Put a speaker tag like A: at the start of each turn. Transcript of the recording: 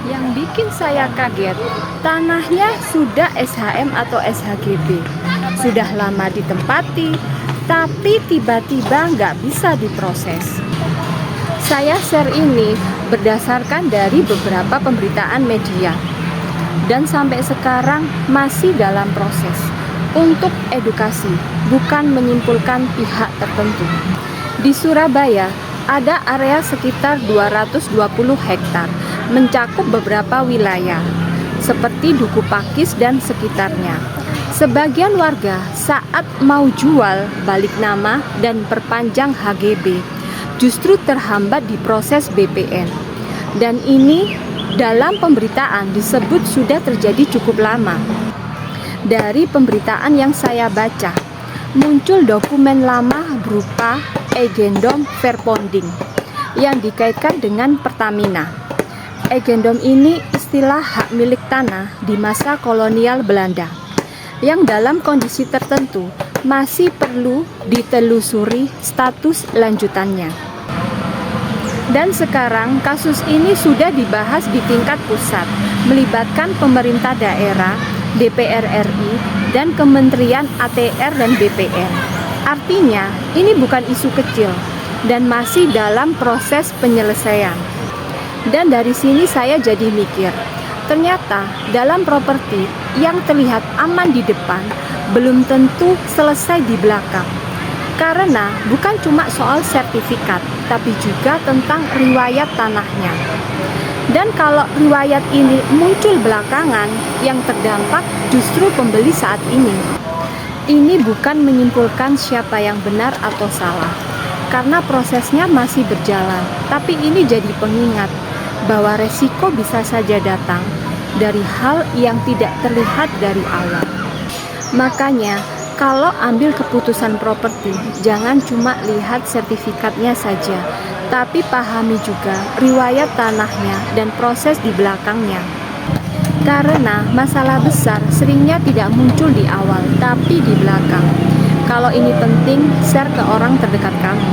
A: Yang bikin saya kaget, tanahnya sudah SHM atau SHGB. Sudah lama ditempati, tapi tiba-tiba nggak bisa diproses. Saya share ini berdasarkan dari beberapa pemberitaan media. Dan sampai sekarang masih dalam proses untuk edukasi, bukan menyimpulkan pihak tertentu. Di Surabaya, ada area sekitar 220 hektar, mencakup beberapa wilayah, seperti Duku Pakis dan sekitarnya. Sebagian warga saat mau jual balik nama dan perpanjang HGB, justru terhambat di proses BPN. Dan ini dalam pemberitaan disebut sudah terjadi cukup lama. Dari pemberitaan yang saya baca, muncul dokumen lama berupa Eigendom Verponding yang dikaitkan dengan Pertamina. Eigendom ini istilah hak milik tanah di masa kolonial Belanda yang dalam kondisi tertentu masih perlu ditelusuri status lanjutannya. Dan sekarang kasus ini sudah dibahas di tingkat pusat, melibatkan pemerintah daerah, DPR RI, dan Kementerian ATR dan BPN. Artinya, ini bukan isu kecil dan masih dalam proses penyelesaian. Dan dari sini saya jadi mikir, ternyata dalam properti yang terlihat aman di depan, belum tentu selesai di belakang. Karena bukan cuma soal sertifikat, tapi juga tentang riwayat tanahnya. Dan kalau riwayat ini muncul belakangan, yang terdampak justru pembeli saat ini. Ini bukan menyimpulkan siapa yang benar atau salah, karena prosesnya masih berjalan. Tapi ini jadi pengingat bahwa resiko bisa saja datang dari hal yang tidak terlihat dari awal. Makanya, kalau ambil keputusan properti, jangan cuma lihat sertifikatnya saja, tapi pahami juga riwayat tanahnya dan proses di belakangnya. Karena masalah besar seringnya tidak muncul di awal, tapi di belakang. Kalau ini penting, share ke orang terdekat kamu.